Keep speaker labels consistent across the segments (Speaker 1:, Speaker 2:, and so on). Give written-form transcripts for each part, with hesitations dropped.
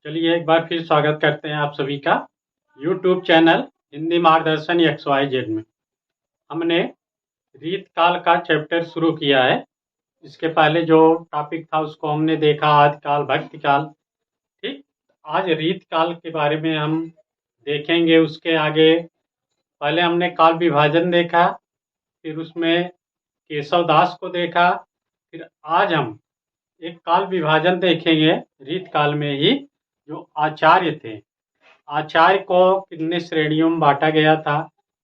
Speaker 1: चलिए एक बार फिर स्वागत करते हैं आप सभी का यूट्यूब चैनल हिंदी मार्गदर्शन XYZ में। हमने रीत काल का चैप्टर शुरू किया है। इसके पहले जो टॉपिक था उसको हमने देखा, आदि काल, भक्ति काल। ठीक, आज रीत काल के बारे में हम देखेंगे। उसके आगे पहले हमने काल विभाजन देखा, फिर उसमें केशव दास को देखा। फिर आज हम एक काल विभाजन देखेंगे रीत काल में ही, जो आचार्य थे। आचार्य को कितने श्रेणियों में बांटा गया था,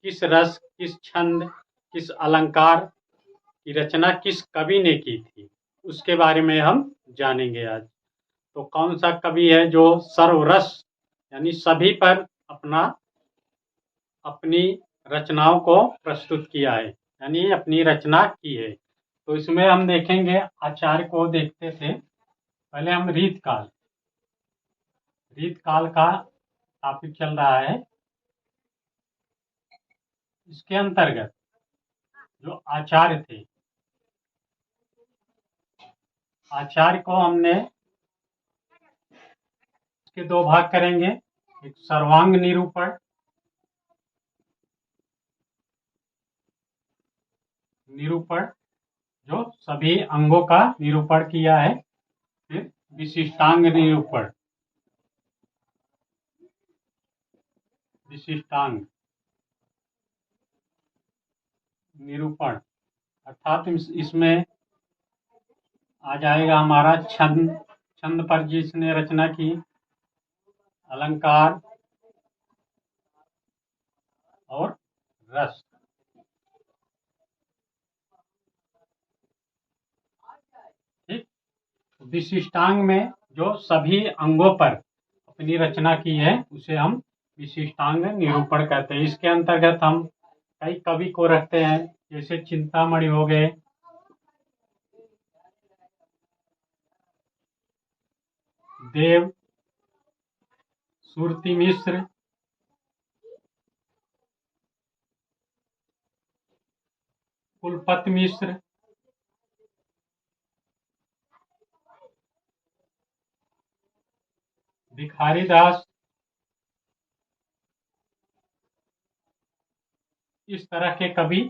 Speaker 1: किस रस, किस छंद, किस अलंकार की रचना किस कवि ने की थी, उसके बारे में हम जानेंगे आज। तो कौन सा कवि है जो सर्वरस यानी सभी पर अपनी रचनाओं को प्रस्तुत किया है, यानी अपनी रचना की है। तो इसमें हम देखेंगे, आचार्य को देखते थे। पहले हम रीत काल का टॉपिक चल रहा है। इसके अंतर्गत जो आचार्य थे, आचार्य को हमने इसके दो भाग करेंगे। एक सर्वांग निरूपण, जो सभी अंगों का निरूपण किया है। फिर विशिष्टांग निरूपण, अर्थात इसमें आ जाएगा हमारा छंद पर जिसने रचना की, अलंकार और रस। ठीक, विशिष्टांग में जो सभी अंगों पर अपनी रचना की है उसे हम विशिष्टांग निरूपण कहते हैं। इसके अंतर्गत हम कई कवि को रखते हैं, जैसे चिंतामणि हो गए, देव, सुरती मिश्र, कुलपत मिश्र, भिखारी दास, इस तरह के कवि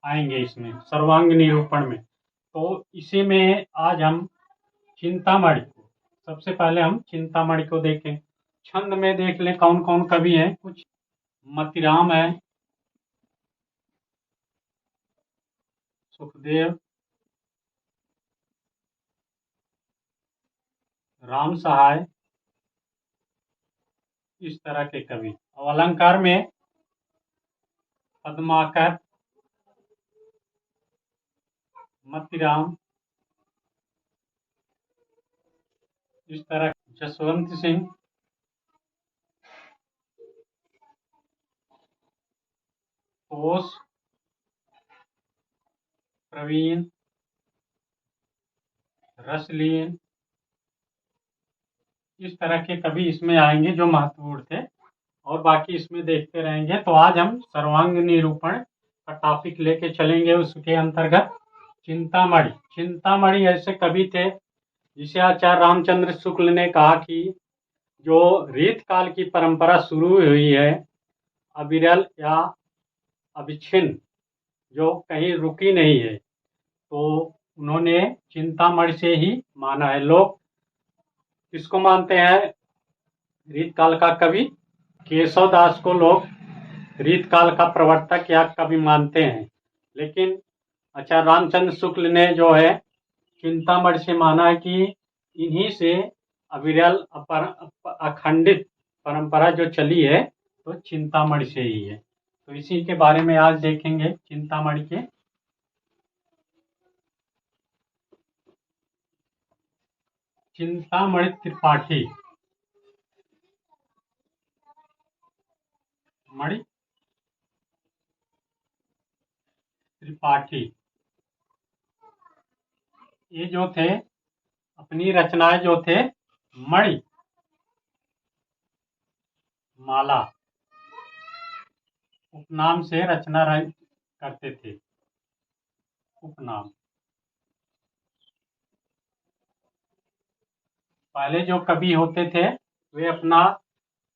Speaker 1: आएंगे इसमें सर्वांग निरूपण में। तो इसी में आज हम चिंतामणि को, सबसे पहले हम चिंतामणि को देखें। छंद में देख लें कौन कौन कवि हैं। कुछ मतिराम है, सुखदेव, राम सहाय, इस तरह के कवि। और अलंकार में पद्माकर, मतिराम, इस तरह जसवंत सिंह, बोस, प्रवीण, रसलीन, इस तरह के कवि इसमें आएंगे जो महत्वपूर्ण थे, और बाकी इसमें देखते रहेंगे। तो आज हम सर्वांग निरूपण का टॉपिक लेके चलेंगे। उसके अंतर्गत चिंतामणि ऐसे कवि थे जिसे आचार्य रामचंद्र शुक्ल ने कहा कि जो रीत काल की परंपरा शुरू हुई है, अविरल या अविच्छिन्न, जो कहीं रुकी नहीं है, तो उन्होंने चिंतामणि से ही माना है। लोग किसको मानते हैं रीत काल का कवि? केशव दास को लोग रीत काल का प्रवर्तक या कवि मानते हैं, लेकिन आचार्य रामचंद्र शुक्ल ने जो है चिंतामणि से माना है कि इन्हीं से अविरल अखंडित परंपरा जो चली है तो चिंतामणि से ही है। तो इसी के बारे में आज देखेंगे चिंतामणि के। चिंतामणि त्रिपाठी, ये जो थे अपनी रचनाएं जो थे मणि, माला, उपनाम से रचना करते थे। उपनाम, पहले जो कवि होते थे वे अपना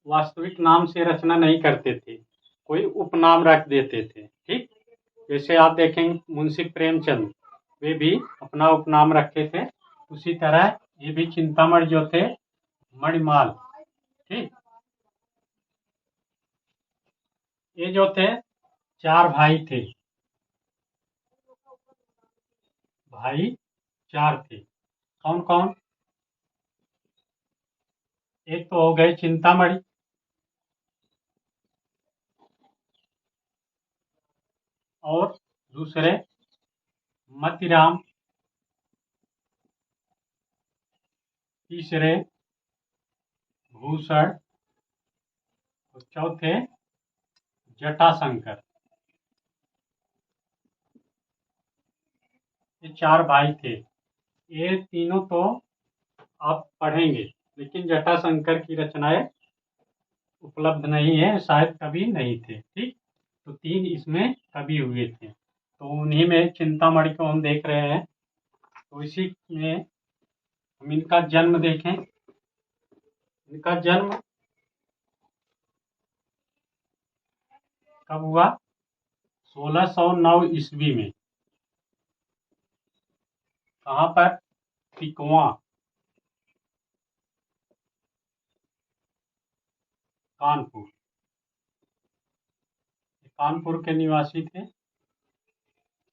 Speaker 1: वास्तविक नाम से रचना नहीं करते थे, कोई उपनाम रख देते थे। ठीक, जैसे आप देखेंगे मुंशी प्रेमचंद, वे भी अपना उपनाम रखे थे। उसी तरह ये भी चिंतामणि जो थे, मणिमाल। ठीक, ये जो थे 4 भाई थे, भाई 4 थे। कौन कौन? एक तो हो गए चिंतामणि, और दूसरे मतीराम, तीसरे भूषण, और चौथे जटाशंकर। ये 4 भाई थे। ये तीनों तो आप पढ़ेंगे, लेकिन जटाशंकर की रचनाएं उपलब्ध नहीं है, शायद कभी नहीं थे। ठीक, तो 3 इसमें कवि हुए थे, तो उन्हीं में चिंतामणि को हम देख रहे हैं। तो इसी में हम इनका जन्म देखें। इनका जन्म कब हुआ? 1609 ईस्वी में। कहाँ पर? तिकोवा, कानपुर। कानपुर के निवासी थे,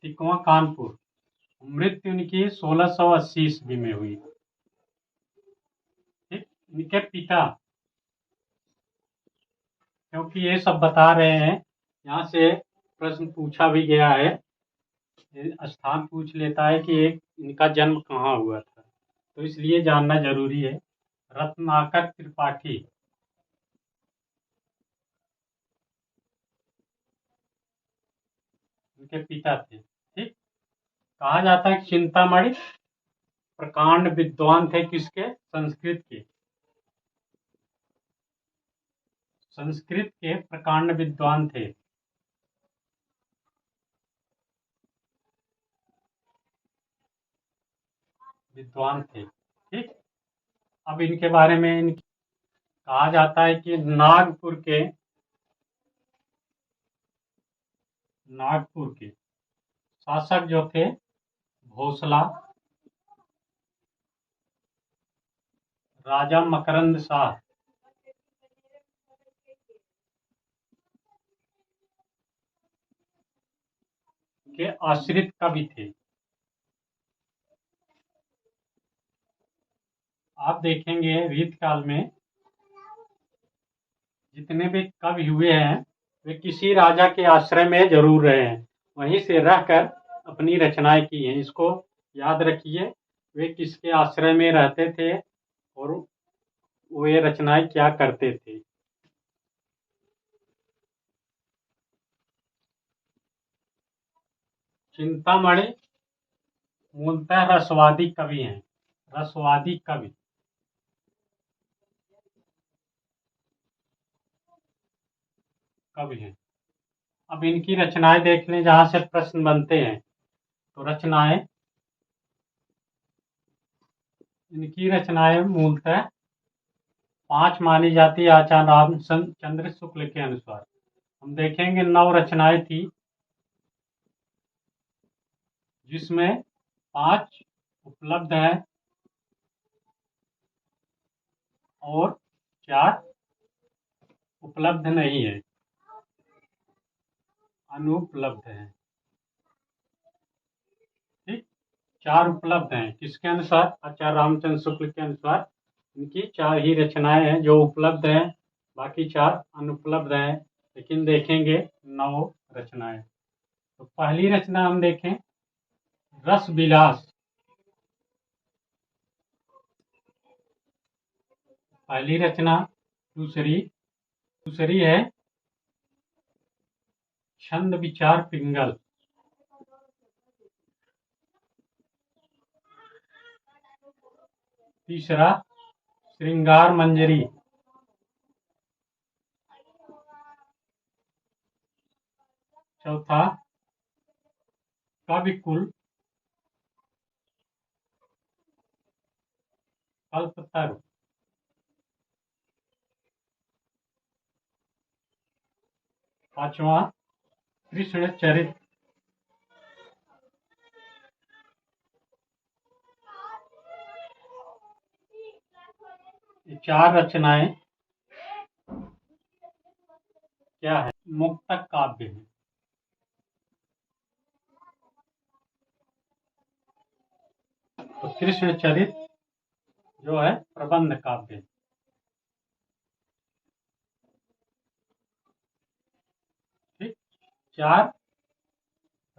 Speaker 1: तिकोवा कानपुर। मृत्यु इनकी 1680 ईस्वी में हुई। ठीक, इनके पिता, क्योंकि ये सब बता रहे हैं, यहाँ से प्रश्न पूछा भी गया है, ये स्थान पूछ लेता है कि एक इनका जन्म कहाँ हुआ था, तो इसलिए जानना जरूरी है। रत्नाकर त्रिपाठी इनके पिता थे। ठीक, कहा जाता है कि चिंतामणि प्रकांड विद्वान थे, किसके? संस्कृत के। संस्कृत के प्रकांड विद्वान थे। विद्वान थे। ठीक, अब इनके बारे में कहा जाता है कि नागपुर के शासक जो थे, भोसला, राजा मकरंद शाह के आश्रित कवि थे। आप देखेंगे रीत काल में जितने भी कवि हुए हैं, वे किसी राजा के आश्रय में जरूर रहे हैं, वहीं से रहकर अपनी रचनाएं की हैं। इसको याद रखिए, वे किसके आश्रय में रहते थे और वे रचनाएं क्या करते थे। चिंतामणि मूलतः रसवादी कवि हैं, रसवादी कवि। कवि हैं। अब इनकी रचनाएं देख लें, जहां से प्रश्न बनते हैं। तो इनकी रचनाएं मूलतः 5 मानी जाती है आचार्य रामचंद्र शुक्ल के अनुसार। हम देखेंगे 9 रचनाएं थी, जिसमें 5 उपलब्ध है और 4 उपलब्ध नहीं है, अनुपलब्ध है। ठीक, 4 उपलब्ध हैं, किसके अनुसार? आचार्य रामचंद्र शुक्ल के अनुसार इनकी 4 ही रचनाएं हैं जो उपलब्ध हैं, बाकी 4 अनुपलब्ध हैं। लेकिन देखेंगे 9 रचनाएं। तो पहली रचना हम देखें, रस विलास। पहली रचना। दूसरी है छंद विचार पिंगल। तीसरा श्रृंगार मंजरी। चौथा कविकुल कल्पतरु। पांचवा कृष्ण चरित्र। ये चार रचनाएं क्या है? मुक्तक काव्य है। तो कृष्ण चरित्र जो है प्रबंध काव्य। ठीक। चार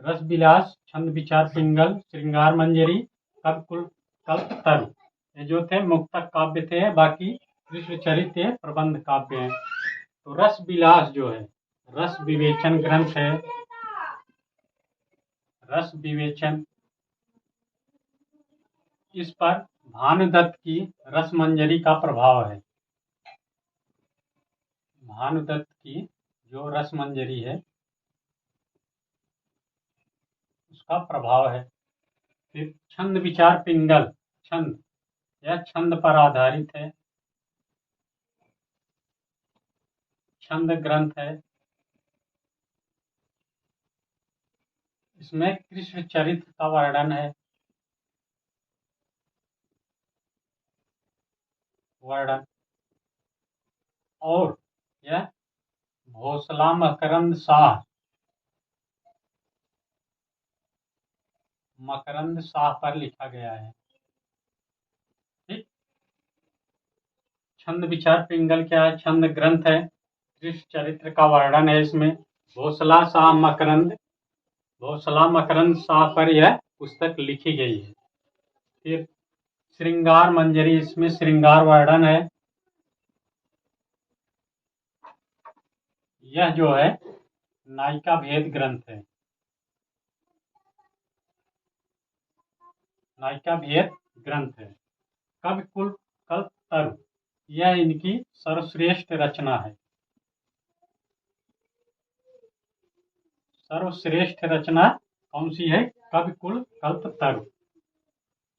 Speaker 1: रस विलास, छंद विचार पिंगल, श्रृंगार मंजरी, कल्पतरु, ये जो थे मुक्तक काव्य थे। बाकी कृष्ण चरित्र प्रबंध काव्य है। तो रस विलास जो है रस विवेचन ग्रंथ है। रस विवेचन, इस पर भानुदत्त की रसमंजरी का प्रभाव है। भानुदत्त की जो रसमंजरी है उसका प्रभाव है। फिर छंद विचार पिंगल, छंद, यह छंद पर आधारित है, छंद ग्रंथ है। इसमें कृष्ण चरित्र का वर्णन है। वर्णन और यह भोसला मकरंद शाह, मकरंद शाह पर लिखा गया है। ठीक। छंद विचार पिंगल क्या है? छंद ग्रंथ है। कृष्ण चरित्र का वर्णन है इसमें। भोसला मकरंद शाह पर यह पुस्तक लिखी गई है। फिर श्रृंगार मंजरी, इसमें श्रृंगार वर्णन है। यह जो है नायिका भेद ग्रंथ है। नायिका भेद ग्रंथ है। कविकुल कल्पतरु, यह इनकी सर्वश्रेष्ठ रचना है। सर्वश्रेष्ठ रचना कौन सी है? कविकुल कल्पतरु।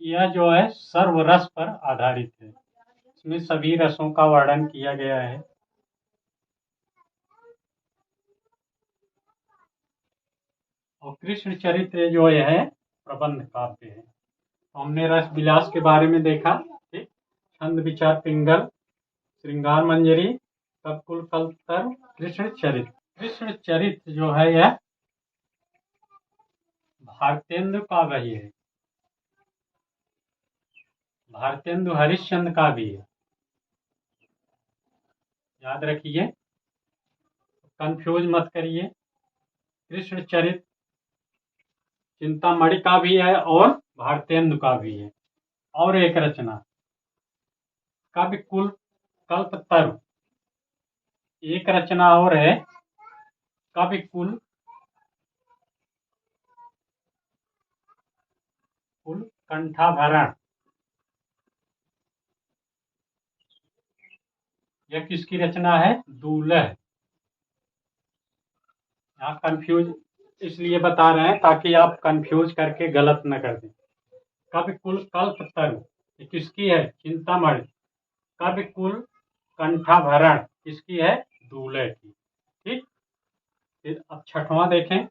Speaker 1: यह जो है सर्वरस पर आधारित है। इसमें सभी रसों का वर्णन किया गया है। और कृष्ण चरित्र जो है प्रबंध काव्य है। तो हमने रस विलास के बारे में देखा। ठीक। छंद विचार पिंगल, श्रृंगार मंजरी, कविकुल कल्पतरु, कृष्ण चरित्र। कृष्ण चरित्र जो है यह भारतेंदु का भी है। भारतेंदु हरिश्चंद्र का भी है, याद रखिए, कंफ्यूज मत करिए। कृष्ण चरित्र चिंतामणि का भी है और भारतेंदु का भी है। और एक रचना कविकुल कल्पतरु, एक रचना और है कविकुल कंठाभरण। यह किसकी रचना है? दूल्ह। यहाँ कंफ्यूज इसलिए बता रहे हैं ताकि आप कंफ्यूज करके गलत न कर दें। कविकुल कल्पतरु ये किसकी है? चिंतामणि। कविकुल कंठाभरण किसकी है? दूल्हे की। ठीक। फिर अब छठवां देखें।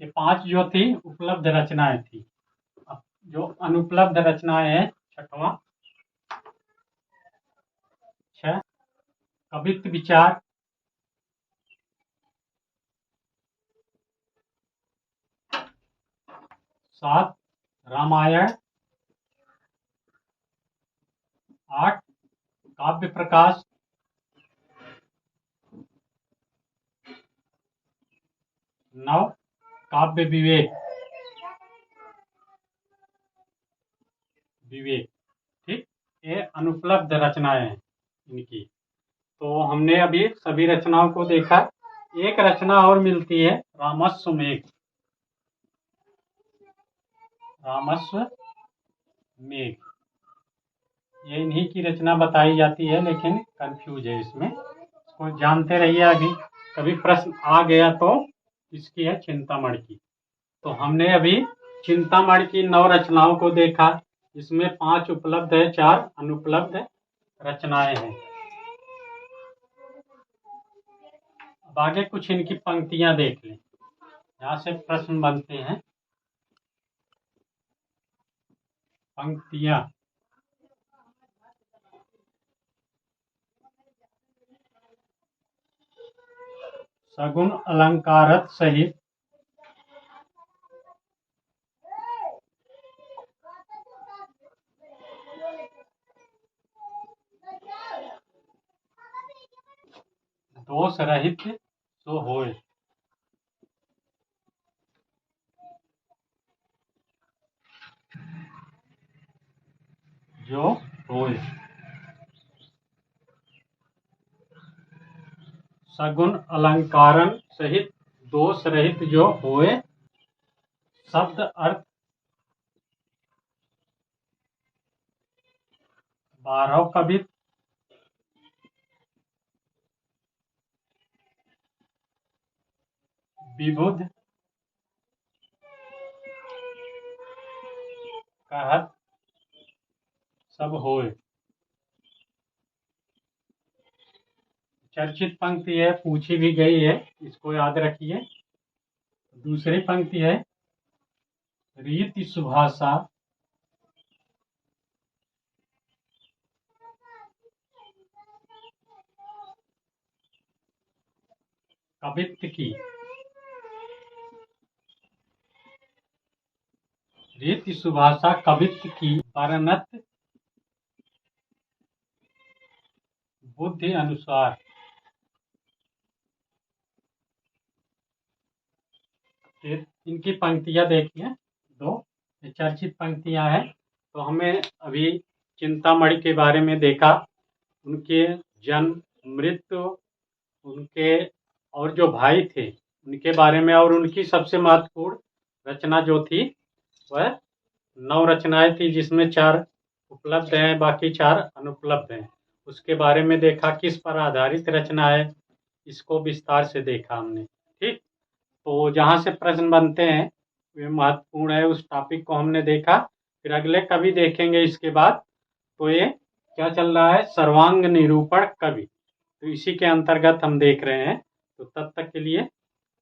Speaker 1: ये पांच जो थी उपलब्ध रचनाएं थी। अब जो अनुपलब्ध रचनाएं हैं, छठवां कवित्व विचार, 7 रामायण, 8 काव्य प्रकाश, 9 काव्य विवेक। ठीक। ये अनुपलब्ध रचनाएं हैं इनकी। तो हमने अभी सभी रचनाओं को देखा। एक रचना और मिलती है रामस्व मेघ। रामस्व मेघ ये इन्हीं की रचना बताई जाती है, लेकिन कंफ्यूज है इसमें, इसको जानते रहिए। अभी कभी प्रश्न आ गया तो इसकी है चिंतामणि की। तो हमने अभी चिंतामणि की 9 रचनाओं को देखा। इसमें 5 उपलब्ध है, 4 अनुपलब्ध रचनाएं हैं। अब आगे कुछ इनकी पंक्तियां देख लें, यहाँ से प्रश्न बनते हैं। पंक्तियां, सगुण अलंकारत सहित दोष रहित सो होय। जो होय, सगुण अलंकारन सहित दोष रहित जो होए। शब्द अर्थ 12 कवित, विबुध कहत सब होए। चर्चित पंक्ति है, पूछी भी गई है, इसको याद रखिए। दूसरी पंक्ति है, रीति सुभाषा कवित्व की। रीति सुभाषा कवित्व की वर्णत बुद्धि अनुसार। फिर इनकी पंक्तियां देखिए, दो चर्चित पंक्तियां हैं। तो हमें अभी चिंतामणि के बारे में देखा, उनके जन्म, मृत्यु, उनके और जो भाई थे उनके बारे में, और उनकी सबसे महत्वपूर्ण रचना जो थी वह 9 रचनाएं थी, जिसमें 4 उपलब्ध हैं, बाकी 4 अनुपलब्ध हैं। उसके बारे में देखा, किस पर आधारित रचना है, इसको विस्तार से देखा हमने। ठीक, तो जहाँ से प्रश्न बनते हैं वे महत्वपूर्ण है, उस टॉपिक को हमने देखा। फिर अगले कवि देखेंगे इसके बाद। तो ये क्या चल रहा है, सर्वांग निरूपण कवि, तो इसी के अंतर्गत हम देख रहे हैं। तो तब तक के लिए